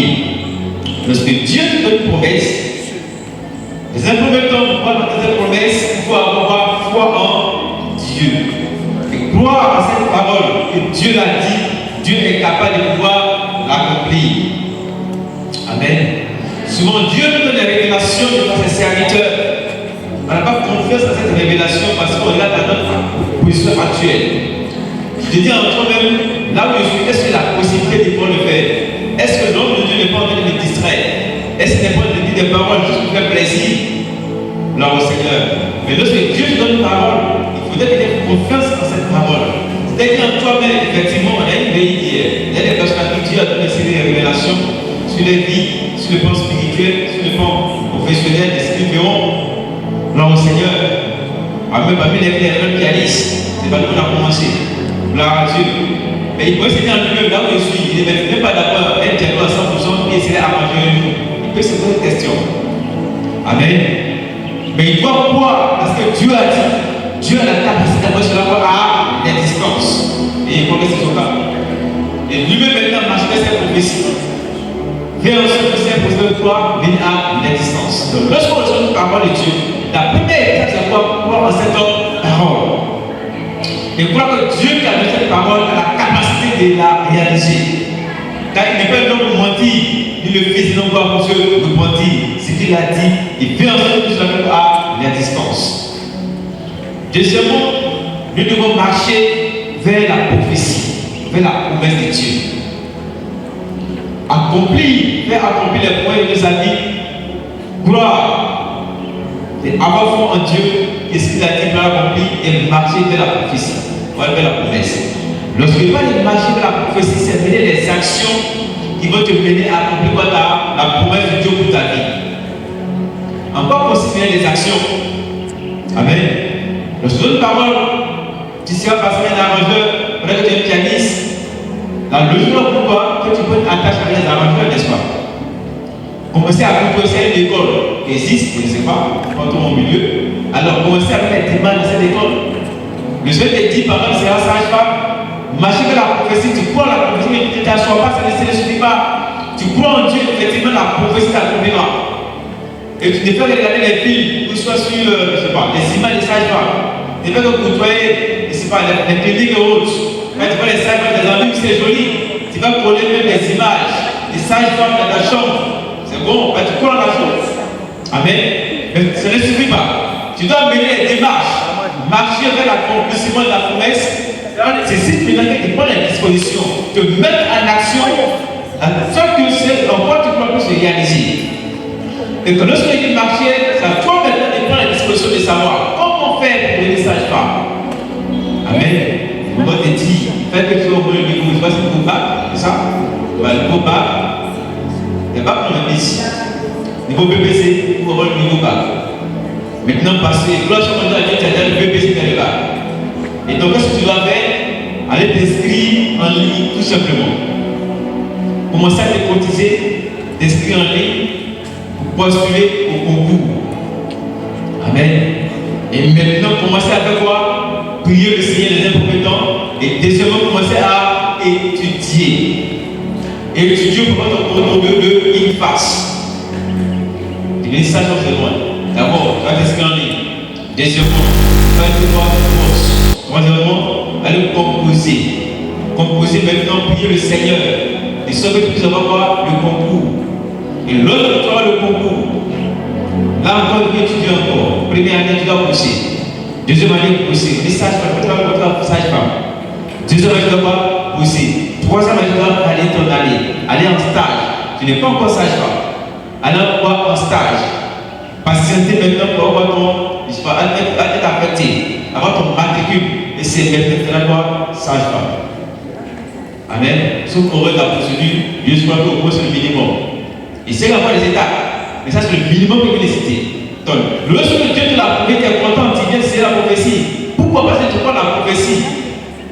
accomplir. Lorsque Dieu te donne une promesse, dans un premier temps, pour croire dans cette promesse, il faut avoir foi en Dieu. Et croire à cette parole que Dieu l'a dit, Dieu est capable de pouvoir l'accomplir. Amen. Souvent, Dieu nous donne des révélations devant ses serviteurs. On n'a pas confiance à cette révélation parce qu'on est là dans notre position actuelle. Je te dis en toi-même, là où je suis, est-ce que la possibilité de pouvoir le faire? Est-ce que l'homme de Dieu n'est pas en train de me distraire? Est-ce qu'il n'est pas en train de dire des paroles juste pour faire plaisir? Là au Seigneur. Mais lorsque Dieu te donne une parole, il faudrait que tu aies confiance en cette parole. C'est-à-dire en toi-même, effectivement, on a une veille hier. Il y a des personnes qui Dieu a donné des révélations sur les vies, sur le plan spirituel, sur le plan professionnel, des scriptures. Là au Seigneur. Parmi les pianistes, c'est pas nous qu'on a commencé. Gloire à Dieu. Mais il peut se dire en lui, là où je suis, il n'est même pas d'accord un dialogue à 100% et c'est à manger un jour. Il peut se poser une question. Amen. Mais il doit croire parce que Dieu a dit, Dieu a la capacité d'avoir cela à la distance. Et il connaît ce cas. Et lui-même maintenant marche vers cette prophétie. Viens ensuite de cette prophétie de toi, venir à la distance. Donc lorsqu'on reçoit une parole de Dieu, la première étape c'est quoi? Croire en cette parole. Et croire que Dieu qui a donné cette parole a la capacité de la réaliser. Car il n'est pas un homme pour mentir, ni le fils non pas pour Dieu pour mentir. Ce qu'il a dit, il vient ensuite de cela à la distance. Deuxièmement, nous devons marcher vers la prophétie, vers la promesse de Dieu. Faire accomplir les promesses de nos amis, croire et avoir foi en Dieu, qu'est-ce qu'il a dit pour l'accomplir et marcher vers la prophétie, vers la promesse. Lorsque tu vas marcher vers la prophétie, c'est mener les actions qui vont te mener à accomplir la promesse de Dieu pour ta vie. Encore considérer les actions. Amen. Lorsque tu donnes une parole, tu seras passé un arrangeur, peut-être que tu es un pianiste. Dans le jour pourquoi que tu peux t'attacher avec les arrangeurs, n'est-ce pas? Commencer à composer une école qui existe, je ne sais pas, quand on est au milieu. Alors commencer avec les demandes de cette école. Le Seigneur te dit, par exemple, c'est un sage-femme, marcher vers la prophétie, tu crois la prophétie, mais tu ne t'assois pas, ça ne suffit pas. Tu crois en Dieu, effectivement, la prophétie t'accomplira. Et tu ne fais que regarder les films, ou soit sur, je ne sais pas, les images des sages-femmes. Tu ne fais que côtoyer, je ne sais pas, les cliniques et autres. Quand tu vois les sages-femmes, les amis, c'est joli. Tu vas coller même les images, les sages-femmes dans ta chambre. C'est bon, tu crois en la chose. Amen. Mais ça ne suffit pas. Tu dois mener les démarches, marcher vers l'accomplissement de la promesse. C'est si maintenant que tu prends la disposition, te mettre en action, afin que c'est en quoi tu peux se réaliser. Et que lorsque tu marches, c'est à toi maintenant de prendre la disposition de savoir comment faire pour les sages-femmes. Amen. On te dit, faites que tu vas au niveau, tu vois, c'est le bac, c'est ça? Le beau bac, il n'y a pas pour le ici. Niveau BBC, pour avoir le niveau bac. Maintenant, parce que gloire sur mon Dieu, tu as le BBC dans le bac. Et donc, qu'est-ce que tu dois faire? Aller t'inscrire en ligne, tout simplement. Commencer à te cotiser, t'inscrire en ligne pour postuler au concours. Amen. Et maintenant, commencer à faire quoi? Prier le Seigneur les incompétents. Et deuxièmement, commencer à étudier. Étudier pour votre de une face. Tu veux ça, c'est loin. D'abord, tu vas t'inscrire en ligne. Deuxièmement, tu vas être voir une force. Troisièmement, aller composer. Composer maintenant, prier le Seigneur. Et ce que tu puisses avoir le concours. Et l'autre, tu auras le concours. Là encore, tu peux étudier encore. Première année, tu dois pousser. Deuxième année, pousser. Les sages-femmes, tu vas avoir sage-femme. Deuxième année, tu dois pousser. Troisième année, tu dois aller ton année. Aller en stage. Tu n'es pas encore sage-femme. Aller en stage. Patienter maintenant pour avoir ton, je sais pas, être affecté. Avoir ton matricule. Et c'est maintenant sage-femme. Amen. Sauf qu'on aurait la procédure, Dieu soit au moins c'est le minimum. Et c'est encore les étapes. Mais ça, c'est le minimum que vous citer. Donc, lorsque Dieu te l'a prouvé, tu es content, tu viens, c'est la prophétie. Pourquoi? Parce que tu crois la prophétie.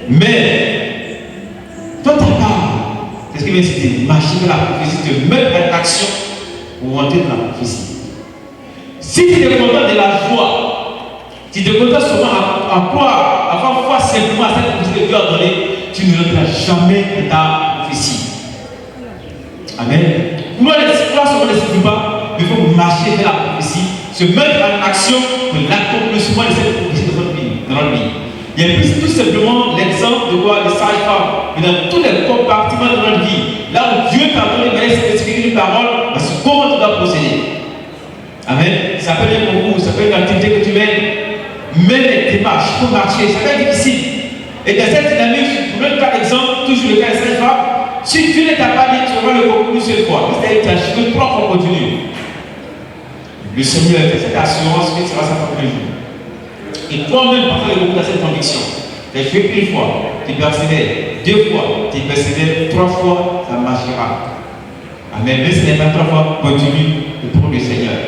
Mais, toi, ta part, c'est ce qu'il vient citer. Marcher vers la prophétie, te mettre en action pour rentrer dans la prophétie. Si tu es content de la joie, si tu es content seulement à croire, avoir foi simplement à cette prophétie que Dieu a donnée, tu ne rentreras jamais dans ta prophétie. Amen. Pour les histoires ne suffit pas, il faut marcher vers la prophétie, se mettre en action pour l'accomplissement de cette prophétie dans notre vie. Il y a plus tout simplement l'exemple de quoi les sages-femmes, mais dans tous les compartiments de notre vie, là où Dieu t'a donné de manière spécifique une parole, parce que comment tu dois procéder. Amen. Ça peut être un concours, ça peut être une activité que tu mènes, mais les démarches pour marcher, ça peut être difficile. Et dans cette dynamique, pour notre cas exemple, toujours le cas des sages-femmes, si Dieu ne t'a pas dit, tu auras le concours une seule fois, c'est-à-dire que tu as chuté 3 fois continu. Le Seigneur a fait cette assurance que tu seras sa femme un jour. Et toi-même, parfois, le groupe dans cette conviction. Tu as fait une fois, tu persévères. 2 fois, tu persévères. 3 fois, ça marchera. Amen. Mais ce n'est pas 3 fois, continue pour le Seigneur.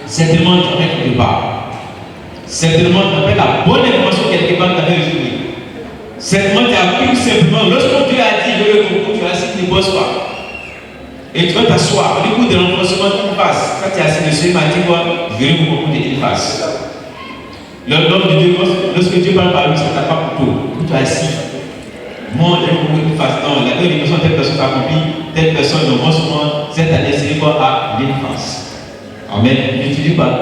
Certainement, tu en es quelque part. Certainement, tu as fait la bonne information quelque part dans ta vie. Certainement, tu as appris simplement. Lorsque Dieu a dit, je le concours, tu as dit, ne bosse pas. Et tu vas t'asseoir. Du coup, de l'enforcement, tu passes. Quand tu es assis dessus, il m'a dit quoi? Je vais vous concours de qu'il fasse. L'homme de Dieu, lorsque Dieu parle par lui, ça n'a pas pour tout. Tu es assis. Moi, je vais vous concours de fasse. Non, la dernière personne, telle personne accomplie, telle personne, non, moi, souvent, cette année, c'est quoi? À l'enfance. Amen. Ne te dis pas,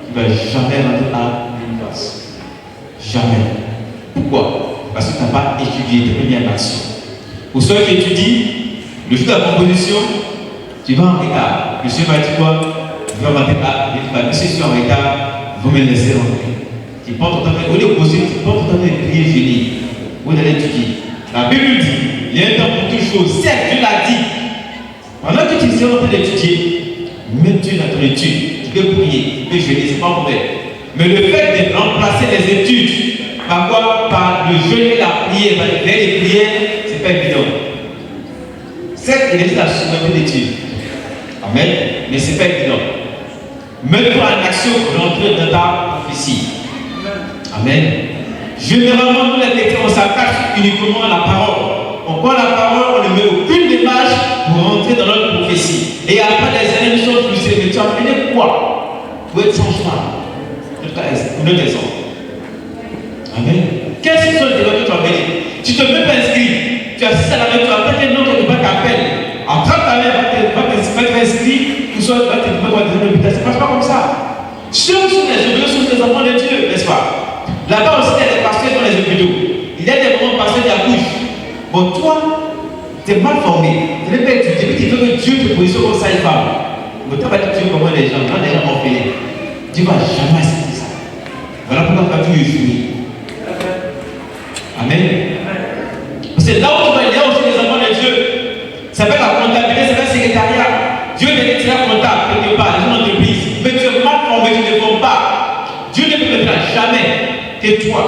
tu ne vas jamais rentrer à l'enfance. Jamais. Pourquoi? Parce que tu n'as pas étudié, tu n'as pas mis en action. Pour ceux qui étudient, le jour de la composition, tu vas en retard. Le Seigneur va dire quoi? Tu vas rentrer à l'enfance. Si je suis en retard, vous me laissez rentrer. Tu prends ton temps, au lieu de poser, tu prends ton temps de prier, venir. Vous allez étudier. La Bible dit, il y a un temps pour toute chose. Certes, Dieu l'a dit. Pendant que tu es en train d'étudier, même tu dans ton étude, tu peux prier, tu peux jeûner, c'est pas mauvais. Mais le fait de remplacer les études par quoi? Par le jeûne et la prière, par les prières, c'est pas évident. Certes, il existe la souveraineté d'études. Amen. Mais c'est pas évident. Mets-toi en action pour rentrer dans ta prophétie. Amen. Généralement, nous les chrétiens, on s'attache uniquement à la parole. On prend la parole, on ne met aucune démarche pour rentrer dans notre prophétie. Et après, les années sont plus élevées. Tu as appris quoi? Pour être changement. Pour notre exemple. Amen. Qu'est-ce que sont les démarches que tu as menées? Tu ne te mets pas inscrit. Tu as assisté à la main, tu as pas un nom que tu vas t'appeler. Après ta main, va t'inscrire, ou soit va te dire que l'hôpital. Ça ne passe pas comme ça. Ceux sont les hôpitaux, sont les enfants de Dieu, n'est-ce pas? Là-bas aussi, il y a des pasteurs dans les hôpitaux. Il y a des moments pasteurs qui accouchent. Bon, toi, tu es mal formé. Tu n'es pas étudié. Depuis que Dieu te positionne comme ça, une femme. Mais tu vas dire comment les gens, quand les gens ont fait, Dieu ne va jamais accepter ça. Voilà pourquoi tu as dû jouer. Amen. C'est là où tu vas, il y a aussi les enfants de Dieu. Ça fait la comptabilité, ça fait le secrétariat. Dieu est déjà comptable quelque part, dans une entreprise. Mais tu es mal formé, tu ne formes pas. Dieu ne permettra jamais que toi.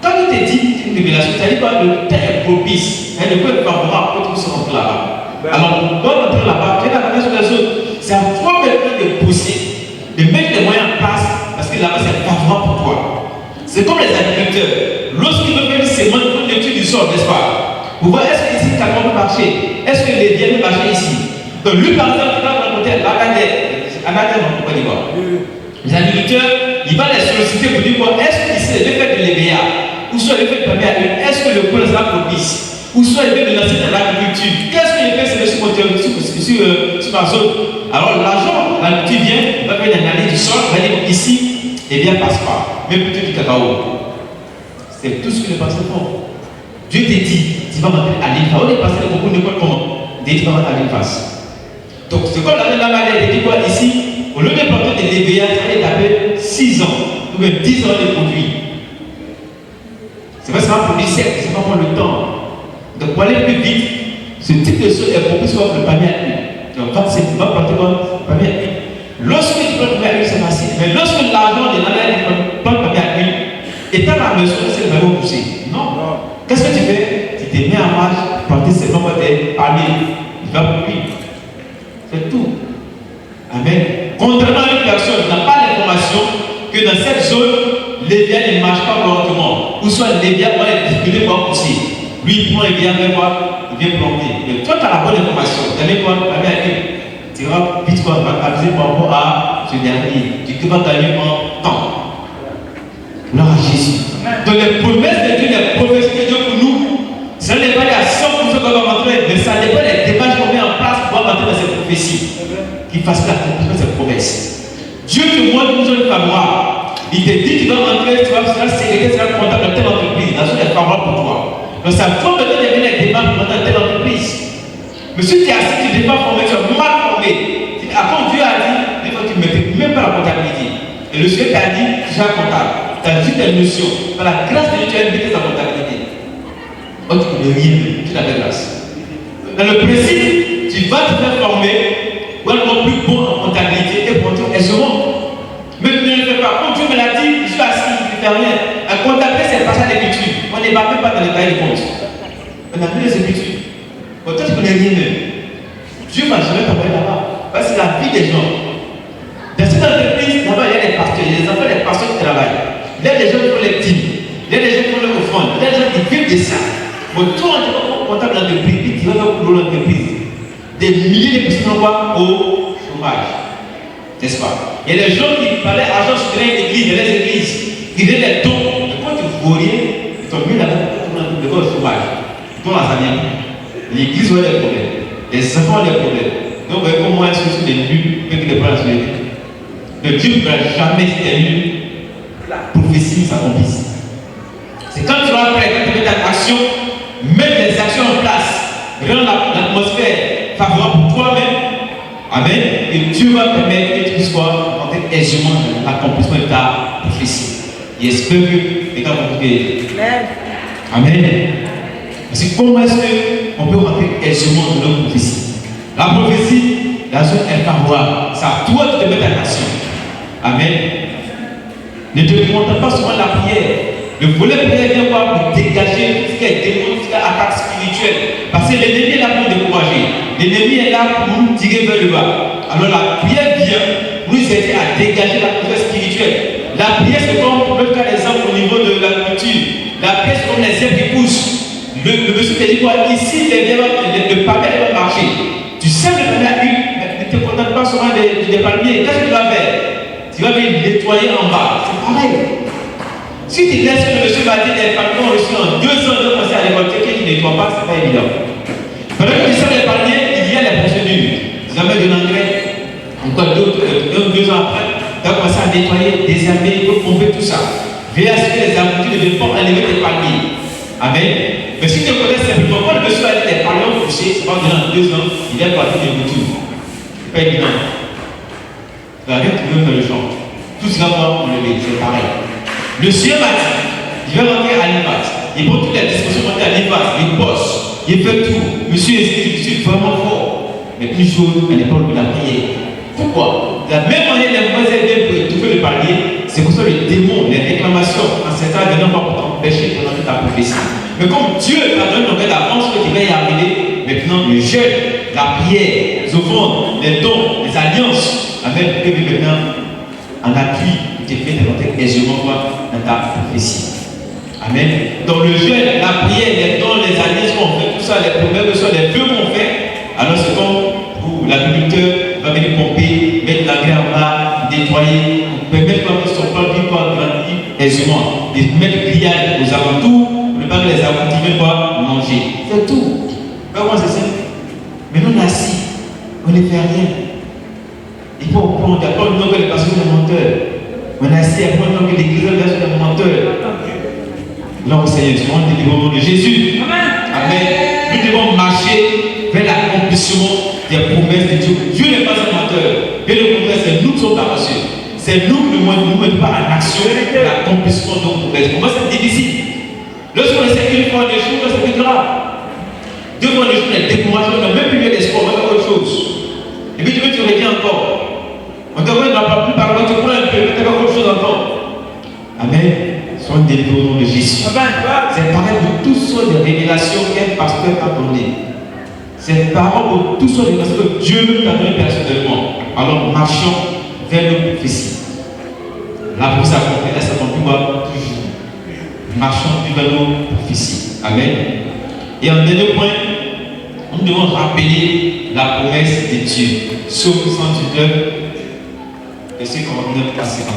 Quand il te dit une révélation, ça dit quoi? Le temps est propice. Le temps est favorable pour que tu rentres là-bas. Alors, pour rentrer là-bas, tu es la sur les autres. C'est à toi maintenant de pousser, de mettre les moyens en place, parce que là-bas, c'est favorable pour toi. C'est comme les agriculteurs. Lorsqu'ils veulent faire une semence, ils font une étude du sol, n'est-ce pas? Pour voir est-ce que ici, ça peut marcher? Est-ce que les biens peuvent marcher ici? Donc, lui, par exemple, il va raconter l'Anatel en Côte d'Ivoire. Les agriculteurs, il va les solliciter pour dire quoi? Est-ce que ici, le fait de l'EBA, ou soit le fait de permis à lui, est-ce que le pôle sera propice? Ou soit le fait de lancer dans l'agriculture? Qu'est-ce que je fais sur ma zone? Alors l'argent, l'agriculture vient, il va faire une analyse du sol, il va dire ici, eh bien passe pas, mais plutôt du cacao. C'est tout ce que les pasteurs font. Dieu te dit, tu vas rentrer à l'île. On est passé dans beaucoup d'écoles comment? Tu vas rentrer à l'île face. Donc c'est comme la maladie, dit quoi ici? Au lieu de planter des LBA, ça allait taper 6 ans, ou même 10 ans de produits. C'est pas seulement produit sec, c'est pas prendre le temps. Donc pour aller plus vite, ce type de choses est propice pour le panier à huile. Donc quand c'est pas planter quoi? Panier à huile. Lorsque tu plantes le panier à huile, c'est facile. Mais lorsque l'argent de l'année plante le panier à huile, étant à la mesure, c'est le même pousser. Non. Qu'est-ce que tu fais? Tu te mets en marche, planter seulement tes paniers. Il va produire. C'est tout. Amen. Contrairement à une personne qui n'a pas l'information que dans cette zone, les biens ne marchent pas correctement. Ou soit les biens vont être difficultés pour pousser. Lui, il prend les biens, il vient planter. Mais toi, tu as la bonne information. Tu as mis quoi? Tu as mis à qui? Tu vas vite aviser par rapport à ce dernier. Tu vas gagner en temps. Gloire à Jésus. Donc les promesses de Dieu, les prophéties de Dieu pour nous, ça n'est pas à 100% qu'on va rentrer, mais ça dépend des démarches qu'on met en place pour fasse l'accomplissement de ses promesses. Dieu te montre une zone favorable. Il te dit tu vas rentrer, tu vas faire secrétaire, tu vas comptable dans telle entreprise. La zone est favorable pour toi. Donc ça faut maintenant devenir les démarches pour dans telle entreprise. Mais si tu es assis, tu n'es pas formé, tu es mal formé. Après Dieu a dit, tu ne maîtrises même pas la comptabilité. Et le Seigneur t'a dit, tu es comptable. Tu as vu tes notions. Par la grâce de Dieu, tu as invité ta comptabilité. Donc tu ne peux rien, tu n'as pas de grâce. Dans le principe, tu vas te faire former pour être plus bon en comptabilité et pour ton aisément. Mais tu ne le fais pas. Quand Dieu me l'a dit, je suis assis, je ne fais rien. La comptabilité, c'est le passage d'écriture. On n'est pas même pas dans les cahiers de compte. On a vu les écritures. Pourtant, tu ne connais rien même. Dieu ne va jamais t'envoyer là-bas. Parce que la vie des gens. Dans cette entreprise, là-bas, il y a des pasteurs, il y a des enfants des pasteurs qui travaillent. Il y a des gens qui font les dîmes. Il y a des gens qui font les offrandes. Il y a des gens qui vivent de ça. Mais toi, en tant que comptable d'entreprise, tu vas faire pour l'entreprise. Des milliers de personnes envoient au chômage. N'est-ce pas? Il y a des gens qui parlaient argent souterrain d'église, dans les églises. Ils donnaient des dons. Mais quand tu vois rien, ils sont mis là-bas pour le chômage. Ils tombent à sa vie. L'église a des problèmes. Les enfants ont des problèmes. Donc, vous voyez comment est-ce que des nuls peuvent les prendre sur les vies. Le Dieu ne va jamais se terminer. La prophétie s'accomplisse. C'est quand tu vas prêt, quand tu mets ta action, mettre les actions en place, rendre l'atmosphère favorable pour toi-même. Amen. Et Dieu va permettre que tu puisses rentrer aisément dans l'accomplissement de ta prophétie. Et espère que les gars vont vous Amen. Parce que comment est-ce qu'on peut rentrer aisément dans notre prophétie? La prophétie, la zone est favorable. C'est à toi de te mettre en action. Amen. Ne te contente pas seulement la prière. Le volet prière vient pour dégager tout ce qui est démon, tout ce qui est attaque spirituelle. Parce que l'ennemi est là pour nous décourager. L'ennemi est là pour nous tirer vers le bas. Alors la prière vient pour nous aider à dégager la prière spirituelle. La prière, c'est comme pour le cas d'exemple au niveau de la culture. La prière, c'est comme les herbes qui poussent. Le monsieur te dit quoi? Ici, le palmier va marcher. Tu sais le palmier à huile, mais ne te contente pas seulement des palmiers. Qu'est-ce que tu vas faire? Tu vas venir nettoyer en bas. C'est pareil. Si tu laisses que le monsieur va dire les palmiers ont reçu en 2 ans de commencer à récolter, que tu ne nettoies pas, ce n'est pas évident. Pendant que tu sais les palmiers, il y a les procédures. Tu vas mettre de l'engrais, encore d'autres, 1 ou 2 ans après, tu vas commencer à nettoyer, désherber, pomper tout ça. Veille à ce que les abrutis ne viennent pas enlever tes palmiers. Amen. Mais si tu connais simplement, quand le monsieur a dit les palmiers ont poussé, c'est pas dans 2 ans, il est parti des boutures. C'est pas évident. Tu vas rien trouver dans le champ. Tout cela va enlever, c'est pareil. Le Seigneur m'a dit, il va rentrer à l'IVAS. Il prend toutes les dispositions pour rentrer à l'IVAS. Il bosse, il fait tout. Monsieur est vraiment fort. Mais une chose, elle n'est pas de la prière. Pourquoi? De la même manière, les mauvaises idées pour trouver le palier, c'est pour ça que le démon, les réclamations, en certain événement, pas pour t'empêcher de rentrer ta prophétie. Mais comme Dieu t'a donné une nouvelle avance que tu vas y arriver, maintenant le jeûne, la prière, les offrandes, les dons, les alliances, avec que maintenant, en appui, tu te fais de rentrer aisément dans ta prophétie. Amen. Donc le jeûne, la prière, les dons, les alliances qu'on fait, tout ça, les promesses, les vœux qu'on fait, alors c'est comme pour l'agriculteur va venir pomper, mettre l'engrais en bas, nettoyer, permettre que son plan puisse grandir aisément, et mettre le grillage aux alentours, pour ne pas que les abrutis viennent manger. C'est tout. Comment c'est ça? Mais nous on est assis, on ne fait rien. Il faut prendre, il n'y a pas de nom que les pasteurs sont des menteurs. On est assis, il n'y a pas de nom que l'église sont des menteurs. Là, Seigneur, nous devons délivrer au nom de Jésus. Amen. Nous devons marcher vers l'accomplissement des promesses de Dieu. Dieu n'est pas un menteur. Et le contraire, c'est nous qui sommes paresseux. C'est nous qui ne nous mettons pas en action l'accomplissement de nos promesses. Pour moi, c'est difficile. Lorsqu'on essaie une fois des jours, c'est plus grave. 2 fois des jours, on est découragé, on n'a même plus d'espoir, on va faire autre chose. Et puis tu veux te retiens encore. On te voit, on n'a pas plus parler, tu prends un peu, tu vas faire autre chose encore. Amen. Sois délivré au nom de Jésus. C'est pareil pour toutes sortes de révélations qu'un pasteur t'a donné. C'est pareil pour toutes sortes de révélations que Dieu t'a donné personnellement. Alors marchons vers nos prophéties. La prophétie s'accomplit, elle s'accomplit toujours. Marchons vers nos prophéties. Amen. Et en dernier point, nous devons rappeler la promesse de Dieu. Psaume 119, verset 49 à 50.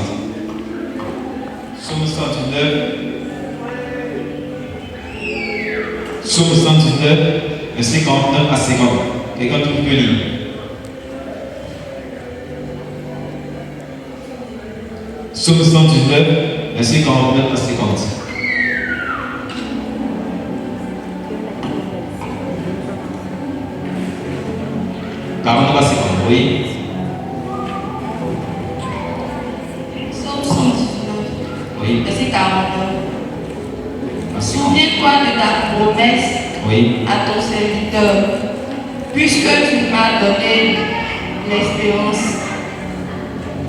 Psaume 119, verset 49 à 50. Quelqu'un peut lire. Psaume 119, verset 49 à 50. Oui. Psaume 119, oui. verset 49. Souviens-toi de ta promesse à ton serviteur, puisque tu m'as donné l'espérance.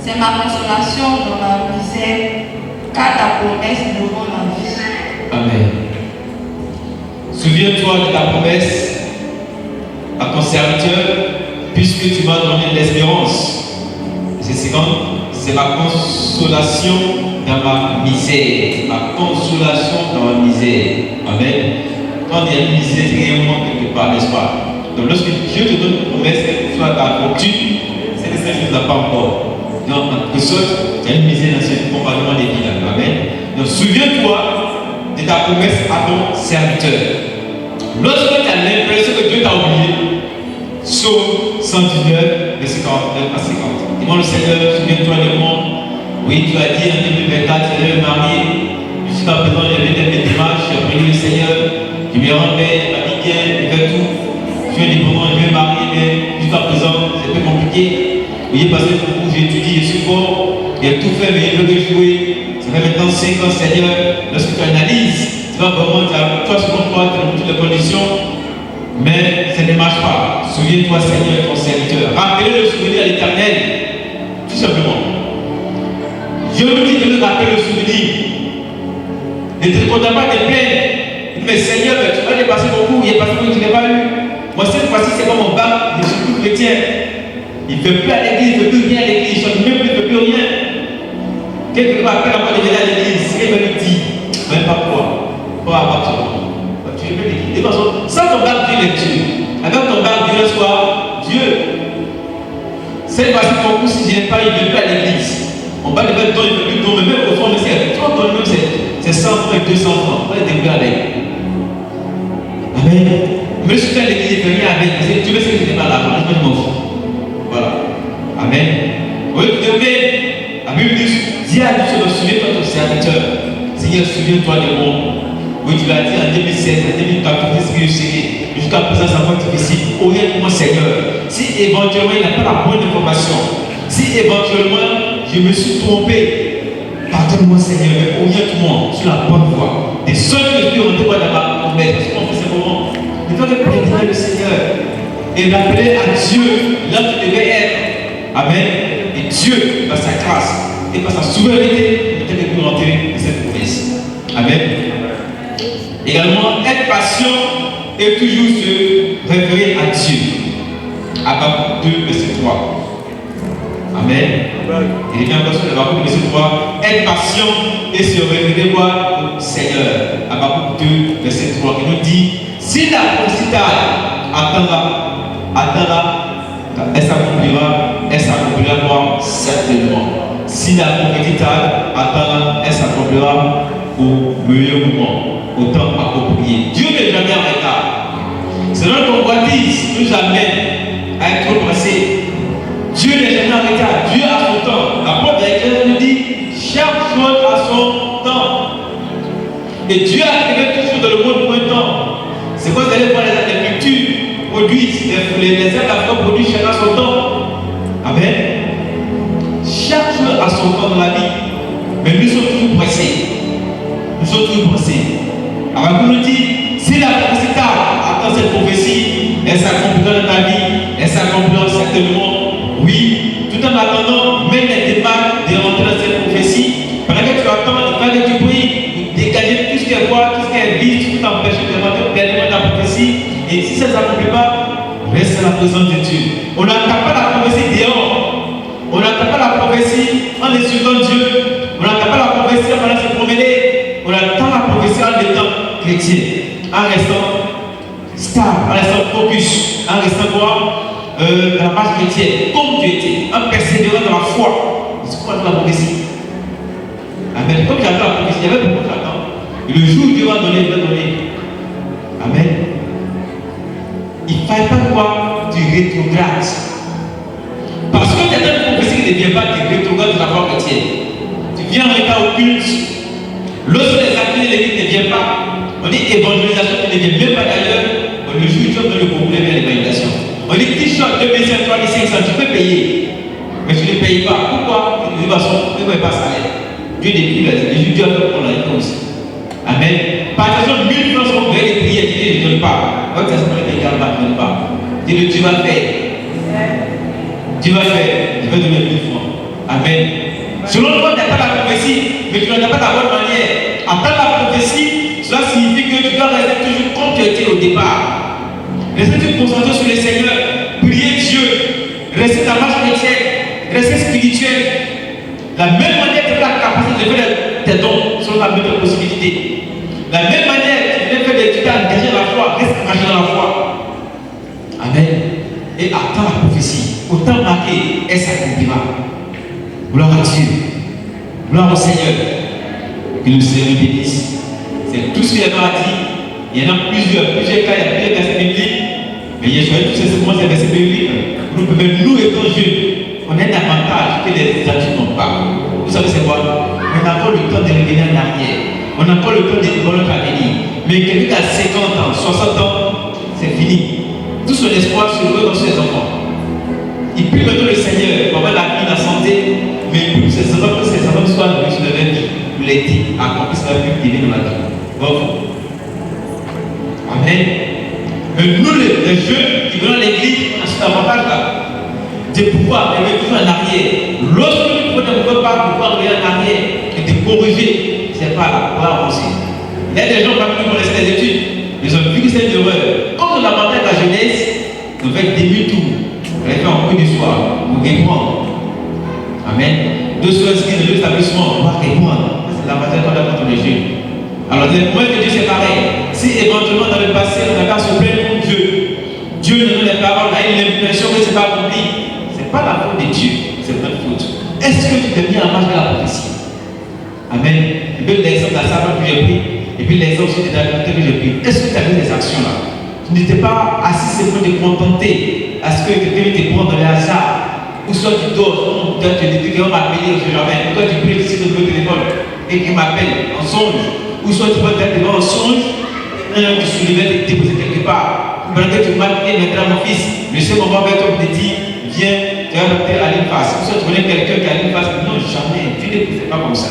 C'est ma consolation dans ma misère, car ta promesse me rend la vie. Amen. Souviens-toi de ta promesse à ton serviteur, puisque tu m'as donné l'espérance. C'est ma consolation dans ma misère. Ma consolation dans ma misère. Amen. Quand il y a une misère, il y a un manque quelque part, n'est-ce pas? Donc lorsque Dieu te donne une promesse, quelle que soit ta fortune, c'est que ça ne l'a pas encore. Donc en quelque sorte, il y a une misère dans ce compartiment des vies. Amen. Donc souviens-toi de ta promesse à ton serviteur. Lorsque tu as l'impression que Dieu t'a oublié, Psaume 119, verset 49 à 50. Dis-moi le Seigneur, souviens-toi de moi. Oui, tu as dit en 2024, tu es marié. Jusqu'à présent, il y avait des démarches. J'ai prié le Seigneur. Je me rendais, ma vie bien, je fais tout. Je suis indépendant, je vais marier, mais jusqu'à présent, c'est un peu compliqué. Oui, parce que j'étudie, je suis fort. Il a tout fait, mais il veut que jouer. Ça fait maintenant 5 ans, Seigneur. Lorsque tu analyses, tu vas vraiment, toi, selon toi, tu as toutes les conditions. Mais ça ne marche pas. Souviens-toi, Seigneur, ton serviteur. Rappelez le souvenir à l'Éternel. Tout simplement. Je vous dis de nous rappeler le souvenir. Ne te contente pas de plaindre. Mais Seigneur, tu vas dépasser beaucoup. Il est passé beaucoup que tu n'as pas eu. Moi, cette fois-ci, c'est comme mon bac. Je suis plus chrétien. Il ne fait plus à l'église, il ne fait plus rien à l'église. Il ne fait plus rien. Quelqu'un va appeler à venir à l'église. Ce qu'il va lui dire, même pas quoi. Pas à partir de tu peux l'église. De toute façon, sans ton bac, Dieu est Dieu. Avec ton bac, Dieu soit Dieu. Cette fois-ci, ton coup, si je n'ai pas, il ne vient plus à l'église. On va le faire don, il ne fait plus don, mais même au fond, c'est 30 ans, même c'est 100 francs et 200 francs. On va les découvrir avec. Amen. Mais si tu es à l'église, il ne fait rien avec. Tu veux ce que tu n'es pas là, je m'en fous. Voilà. Amen. Oui, tu devrais. La Bible dit, dis à Dieu, souviens-toi de ton serviteur. Seigneur, souviens-toi de moi. Oui, tu l'as dit en 2016, en 2014, ce que je serai. Jusqu'à présent, ça va être difficile. Oriente-moi, Seigneur. Si éventuellement, il n'a pas la bonne information, si éventuellement, je me suis trompé, pardonne-moi, Seigneur, mais oriente-moi sur la bonne voie. Des seuls que je peux rentrer dans ma promesse. Parce qu'on fait simplement, il faut que prier le Seigneur et l'appeler à Dieu là où tu devais être. Amen. Et Dieu, par sa grâce et par sa souveraineté, peut-être nous rentrer dans cette promesse. Amen. Également, être patient et toujours se référer à Dieu. Habakkuk 2, verset 3. Amen. Il est bien parce que Habakkuk 2, verset 3. Être patient et se référer au Seigneur. Habakkuk 2, verset 3. Il nous dit, si la prophétie attendra, elle s'accomplira moi certainement. Si la prophétie attendra, elle s'accomplira au meilleur moment. Au temps approprié. Dieu n'est jamais en retard. C'est notre convoitise nous amène à être pressé. Dieu n'est jamais en retard. Dieu a son temps. L'apôtre d'Église nous dit chaque chose a son temps. Et Dieu a créé tout chose dans le monde pour un temps. C'est quoi vous allez voir les cultures produisent, les arbres produisent chacun son temps. Amen. Chaque chose a son temps dans la vie. Mais nous sommes toujours pressés. Nous sommes toujours pressés. Alors, vous nous dit, si la prophétie attend cette prophétie, elle s'accomplira dans ta vie, elle s'accomplira certainement, oui, tout en attendant, même les démarches de rentrer dans cette prophétie, pendant que tu attends, il fallait que tu pries, dégager tout ce qui est quoi, tout ce qui est vide, tout empêcher de rentrer pleinement dans la prophétie, et si ça ne s'accomplit pas, reste à la présence de Dieu. On n'attend pas la prophétie dehors, on n'attend pas la prophétie en insultant Dieu, on n'attend pas la prophétie en allant se promener, on attend la prophétie en étant chrétien, en restant stable, en restant focus, en restant quoi dans la marche chrétienne, comme tu étais, en persévérant dans la foi. C'est quoi la prophétie? Amen. Comme j'attends la prophétie, il y avait beaucoup d'attente. Et le jour où Dieu va donner, il va donner. Amen. Il ne fallait pas quoi tu rétrogrades. Parce que tu as une prophétie qui ne vient pas, tu rétrogrades de la foi chrétienne. Tu vient en retard au culte, lorsque les activités de l'église ne viennent pas, on dit évangélisation qui ne vient même pas d'ailleurs, on le joue dans le concours de l'évangélisation. On dit t-shirt 2500, 3500, tu peux payer, mais tu ne payes pas. Pourquoi? De toute façon, tu ne payes pas salaire. Dieu décrit les Dieu a fait pour la comme ça. Amen. Par exemple, 1000 francs sont prêts les prières, Dieu ne donne pas. Votre testament ne donne pas. Dis le tu vas faire. Tu vas faire, je vais donner 1000 francs. Amen. Selon toi, tu n'as pas la prophétie, mais tu n'en as pas la bonne manière. Après la prophétie, cela signifie que tu dois rester toujours comme tu étais au départ. Rester te concentrer sur le Seigneur, prier Dieu, rester dans la marche chrétienne, rester spirituel. La même manière que tu as la capacité de faire tes dons selon la même possibilité. La même manière que tu t'es engagé dans la foi, reste engagé dans la foi. Amen. Et attends la prophétie. Autant marqué, elle s'accomplira. Gloire à Dieu. Gloire au Seigneur. Que le Seigneur nous bénisse. C'est tout ce qu'il y a dit. Il y en a plusieurs cas, il y a plusieurs versets bibliques. Mais il y a choisi tous ces versets bibliques. Nous étant jeunes, on a un avantage que les adultes n'ont pas. Vous savez c'est quoi? On a encore le temps de revenir en arrière. On a encore le temps de voir notre avenir. Mais quelqu'un qui a 50 ans, 60 ans, c'est fini. Tout son espoir se voit dans ses enfants. Il prie maintenant le Seigneur pour avoir la vie, la santé, mais pour que ses enfants soient riches de leur vie, pour les dire, accomplissent la vie divine dans la vie. Bon. Amen. Mais nous, les jeunes qui venons à l'église, on a cet avantage-là de pouvoir revenir toujours en arrière. Lorsque nous ne pouvons pas pouvoir revenir en arrière et de corriger, c'est pas là pour avancer. Il y a des gens parmi nous qui ont resté des études, ils ont vu que c'est une erreur. Quand on a l'avantage de la jeunesse, on fait demi-tour. On les fait en cours du soir, on répond. Amen. De ceux inscrits dans l'établissement, on va répondre. C'est l'avantage qu'on a contre les jeunes. Alors, le point de Dieu, c'est pareil. Si éventuellement dans le passé, on a qu'à se plaindre contre Dieu, Dieu nous donne les paroles, a eu l'impression que ce n'est pas accompli. Ce n'est pas la faute de Dieu, c'est notre faute. Est-ce que tu t'es mis en marche de la prophétie? Amen. Et puis l'exemple de la savane que j'ai pris, et puis l'exemple aussi de la vérité que j'ai pris. Est-ce que tu as vu des actions là? Tu n'étais pas assis simplement de contenter à ce que quelqu'un te prend dans les hasards. Ou soit tu dors, tu te dis qu'on m'a appelé, je jamais. Ou toi tu pries ici sur le téléphone, et qu'il m'appelle en songe. Ou soit tu peux être devant un songe, tu soulèves et te déposer quelque part. Pendant que tu m'as dit, maintenant mon fils, je sais comment faire ton petit, viens, tu vas adopter à l'imface. Ou soit tu connais quelqu'un qui a l'imface, non, jamais, tu ne possèdes pas comme ça.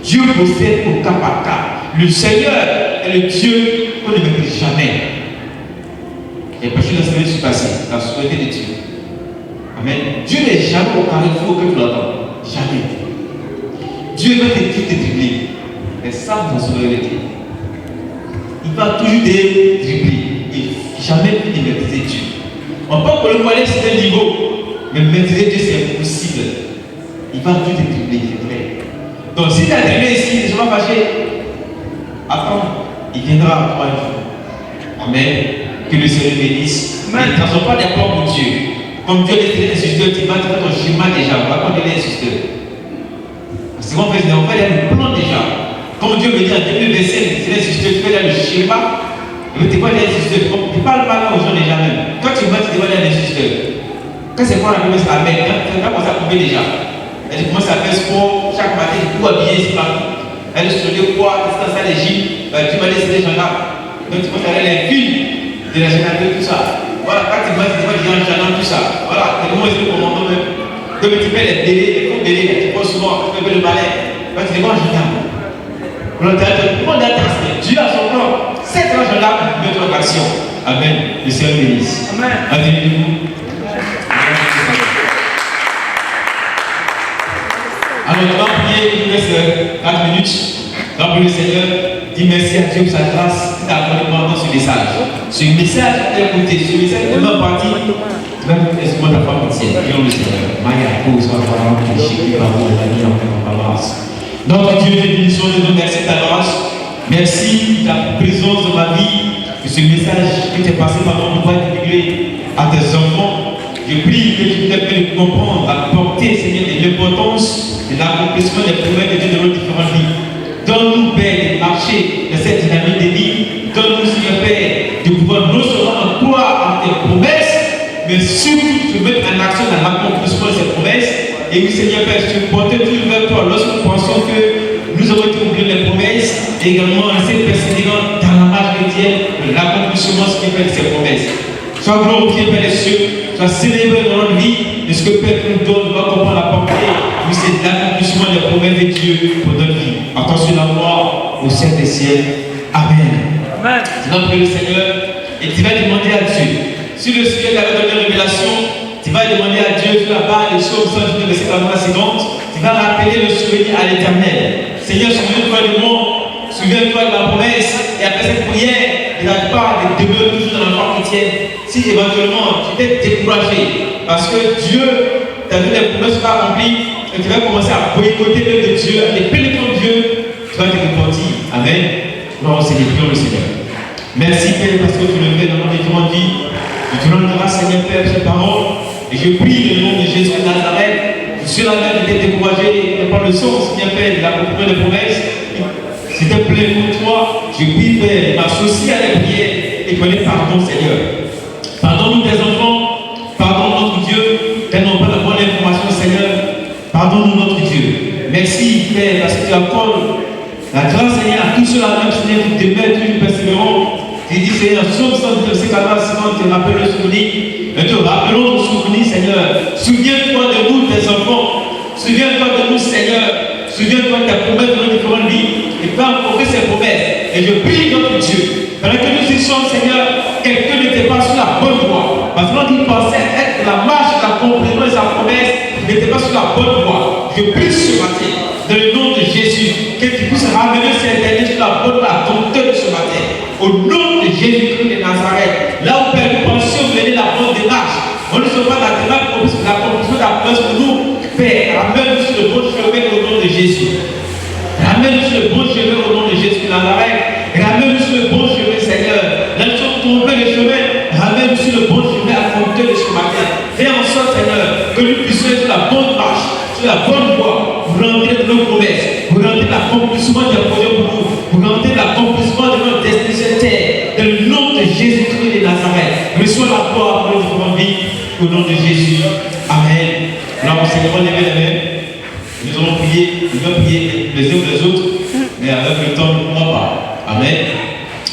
Dieu possède au cas par cas. Le Seigneur est le Dieu qu'on ne maîtrise jamais. Et parce que la semaine qui passée, la souveraineté de Dieu. Amen. Dieu n'est jamais au carrefour que tu l'entends. Jamais. Dieu va te dribbler. Et ça, dans son souveraineté. Il va toujours te dribbler. Et jamais de maîtriser Dieu. On peut le voir sur un niveau, mais maîtriser Dieu c'est impossible. Il va toujours te dribbler, c'est vrai. Donc si tu as dribblé ici, je vais fâcher. Attends, il viendra à toi un jour. Amen. Que le Seigneur bénisse. Mais ne transforme pas des plans pour Dieu. Comme Dieu est un instituteur, tu vas te faire ton schéma déjà. On va pas donner un instituteur. Parce qu'on fait le plan déjà. Comme Dieu me dit en début de verset, c'est l'instituteur, tu fais là le schéma. Et tu vois les instituteurs. Tu parles pas aux gens déjà même. Quand tu vas, tu vois les instituteurs. Quand c'est quoi la promesse Amen, tu vas commencer à couper déjà. Et tu commences à faire sport chaque matin, tu dois habiller ici partout. Elle se dit quoi, qu'est-ce que ça les gym, tu vas laisser les gens là. Donc tu commences à aller les films de la génération, tout ça. Voilà, quand tu vois les gens en tout ça. Voilà, c'est le moment où c'est le commandant même. Donc tu fais les délais, les faux délais, tu poses souvent, tu fais le balai. Tu les vois en général. Tout le monde a testé. Dieu a son plan. Cet argent-là, mettre en action. Amen. Le Seigneur bénisse. Amen. Amen. Alors, nous allons prier, il nous reste 4 minutes. Nous allons prier le Seigneur, dis merci à Dieu pour sa grâce, qui t'a accordé pendant ce message. Ce message, écoutez, ce message est vraiment parti. Tu vas nous laisser ta femme entière. Prions le Seigneur. Maya, cause, on va voir que j'ai pris par vous, la vie en grâce. Notre Dieu, bénissons et nous merci ta grâce. Merci de ta présence dans ma vie, de ce message qui t'est passé par mon pouvoir divulguer à tes enfants. Je prie que tu t'aies fait comprendre la portée, Seigneur, de l'importance de l'accomplissement des promesses de Dieu dans nos différentes vies. Donne-nous, Père, de marcher dans cette dynamique de vie. Donne-nous, Seigneur, Père, de pouvoir non seulement croire à tes promesses, mais surtout de mettre en action dans l'accomplissement de ces promesses. Et oui, Seigneur Père, je porte tout vers toi lorsque nous pensons que nous avons été oubliés les promesses et également essayer de persévérer dans la marche chrétienne de l'accomplissement de ce qui fait de ces promesses. Sois glorifié, Père des cieux, sois célébré dans notre vie de ce que Père nous donne, doit comprendre la portée. Oui, c'est l'accomplissement des promesses de Dieu pour notre vie. Attention à moi au ciel des ciels. Amen. Amen. Tu vas prier le Seigneur et tu vas demander à Dieu. Si le Seigneur t'avait donné une révélation, tu vas demander à Dieu sur la barre des choses, verset 50, tu vas rappeler le souvenir à l'Éternel. Seigneur, souviens-toi du monde, souviens-toi de la promesse, et après cette prière, il n'arrive pas de demeurer toujours dans la foi chrétienne. Si éventuellement tu t'es découragé, parce que Dieu t'a donné des promesses pas accomplies, et tu vas commencer à boycotter l'œuvre de Dieu, à dépeler ton Dieu, tu vas te repentir. Amen. Non, c'est les prières le Seigneur. Merci Père parce que tu le fais dans notre différentes vies. Je te rends grâce Seigneur Père pour ces paroles. Et je prie le nom de Jésus de Nazareth. Sur la mer qui était découragé, et par le sens Seigneur Père de l'accomplissement des promesses. C'était plein pour toi. Je prie Père, m'associe à la prière et connais pardon Seigneur. Pardonne-nous tes enfants. Pardonne notre Dieu. Elles n'ont pas la bonne information Seigneur. Pardonne-nous notre Dieu. Merci Père parce que tu accordes la grâce, Seigneur, à tous ceux-là, même Seigneur, qui demeurent toujours persévérants. Tu dis, Seigneur, sauf sans verset 14, Seigneur, tu rappelles le souvenir. Et te rappelons nos souvenirs, Seigneur. Souviens-toi de nous, tes enfants. Souviens-toi de nous, Seigneur. Souviens-toi de ta promesse dans nos différentes vies. Et fais accomplir ces promesses. Et je prie notre Dieu. Pendant que nous y sommes, Seigneur, quelqu'un n'était pas sur la bonne voie. Parce qu'il pensait être la marche d'accomplissement de sa promesse, n'était pas sur la bonne voie. Je prie ce matin, dans le nom de Jésus, que tu puisses ramener ces derniers sur la bonne voie, ton cœur de ce matin. Au nom de Jésus-Christ de Nazareth, là où Père, nous pensions mener la bonne démarche, on ne sait pas la démarche pour l'accomplissement de la promesse pour nous. Père, ramène-nous sur le bon chemin au nom de Jésus. Ramène-nous sur le bon chemin au nom de Jésus de Nazareth. Ramène-nous sur le bon chemin, Seigneur. Là, nous sommes tombés le chemin. Ramène-nous sur le bon chemin à compter de ce matin. Fais en sorte, Seigneur, que nous puissions être sur la bonne marche, sur la bonne voie, pour rentrer dans nos promesses, pour rentrer dans l'accomplissement des projets pour nous, pour rentrer dans l'accomplissement de notre destinée sur terre. Dans le nom de Jésus-Christ de Nazareth, reçois la gloire pour notre différentes vies. Au nom de Jésus. Amen. Alors, Seigneur, on lève les mains. Nous allons prier, nous allons prier les uns ou les autres, mais avec le temps, nous ne pourrons pas. Amen.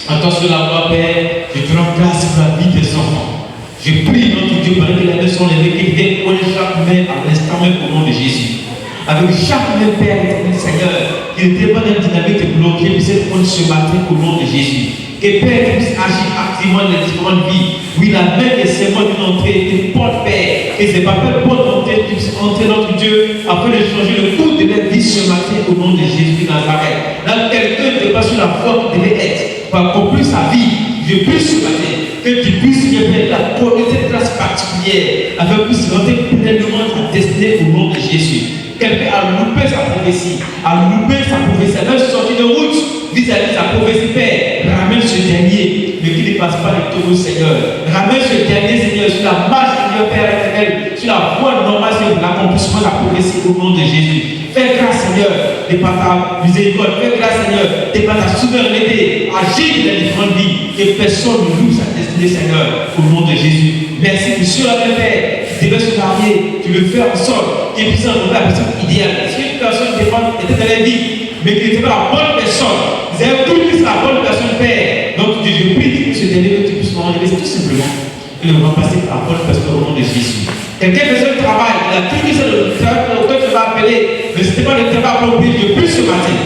Attention la voix, Père, je te rends grâce pour la vie des enfants. Je prie notre Dieu, pendant que les mains sont levées, qu'il vienne coller chaque main à l'instant même au nom de Jésus. Avec chaque main, Père, Seigneur, qu'il n'était pas dans une dynamique de bloquer, mais c'est pour ce matin au nom de Jésus. Que Père puisse agir activement dans les différentes vies. Oui, la main des serments d'une entrée, des portes, Père. Et c'est pas peur porte d'entrée, puisse entrer notre Dieu afin de changer le cours de la vie ce matin au nom de Jésus de Nazareth. Là, quelqu'un n'est pas sur la voie qui devait être pour accomplir sa vie. Je prie ce matin que tu puisses faire la cette grâce particulière afin que puisse rentrer pleinement dans ta destinée au nom de Jésus. Quelqu'un a loupé sa prophétie, a même sorti de route vis-à-vis de sa prophétie, Père. Ramène ce dernier, mais qu'il ne passe pas le taureau, Seigneur. Ramène ce dernier, Seigneur, sur la marche, Seigneur, Père éternel, sur la voie normale, Seigneur, de l'accomplissement de la prophétie au nom de Jésus. Fais grâce, Seigneur, de par ta miséricorde. Fais grâce, Seigneur, de par ta souveraineté. Agis dans les différentes vies, que personne ne loue sa destinée, Seigneur, au nom de Jésus. Merci pour cela, Père. Tu devais se marier, tu le fais en sorte qu'il puisse rencontrer la personne idéale. Si une personne était dans la vie, mais qui n'était pas la bonne personne, vous avez tout plus la bonne personne, Père. Donc je prie que ce dernier que tu puisses me rendre tout simplement et le remplacer par la bonne personne au nom de Jésus. Quelqu'un faisait le travail, il a tout dit le travail auquel tu vas appeler, mais ce n'était pas le travail approprié. Je prie ce matin,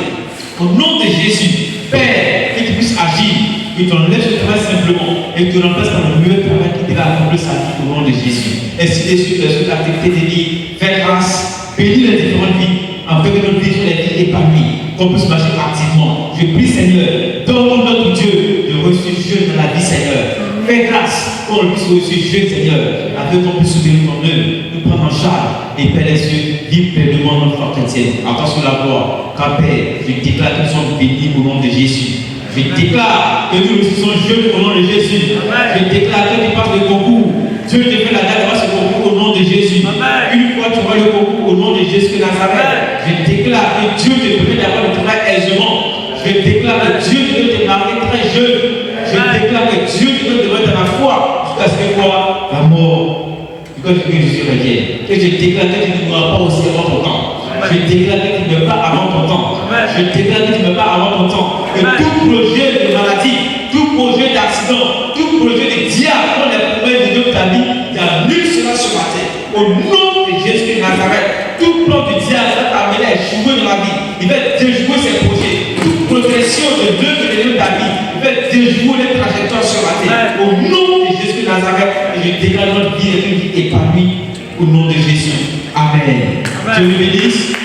au nom de Jésus, Père, que tu puisses agir. Que tu enlèves ce travail simplement et que tu remplaces par le meilleur travail qui devait accomplir sa vie au nom de Jésus. Ainsi de suite, les autres activités de vie, fais grâce, bénis les différentes vies, afin que notre vie soit les vies épanouies, qu'on puisse marcher activement. Je prie, Seigneur, donne-nous notre Dieu de ressusciter dans la vie, Seigneur. Fais grâce qu'on puisse ressusciter, Seigneur, afin qu'on puisse soutenir ton œuvre, nous prendre en charge et Père les cieux, vivre pleinement notre foi chrétienne. Attention la gloire, car Père, je déclare que nous sommes bénis au nom de Jésus. Je déclare que nous sommes jeunes au nom de Jésus. Je déclare que tu passes le concours. Dieu te fait la date de ce concours au nom de Jésus. Une fois tu auras le concours au nom de Jésus de Nazareth. Je déclare que Dieu te permet d'avoir le travail aisément. Je déclare que Dieu te donne de marier très jeune. Je déclare que Dieu te donne de mettre dans la foi jusqu'à ce que quoi la mort que Jésus revienne. Que je déclare que tu ne mourras pas aussi avant ton temps. Je déclare que tu ne meurs pas avant ton temps. Je déclare que tu ne meurs pas avant ton temps. Que tout projet de maladie, tout projet d'accident, tout projet de diable dans les promesses de Dieu de ta vie, il annule cela sur la terre. Au nom de Jésus de Nazareth, tout plan du diable va t'amener à échouer dans la vie. Il va déjouer ses projets. Toute progression de Dieu de ta vie, il va déjouer les trajectoires sur la terre. Au nom de Jésus de Nazareth, je déclare notre vie et une vie épanouie au nom de Jésus. Amen. Dieu vous bénisse.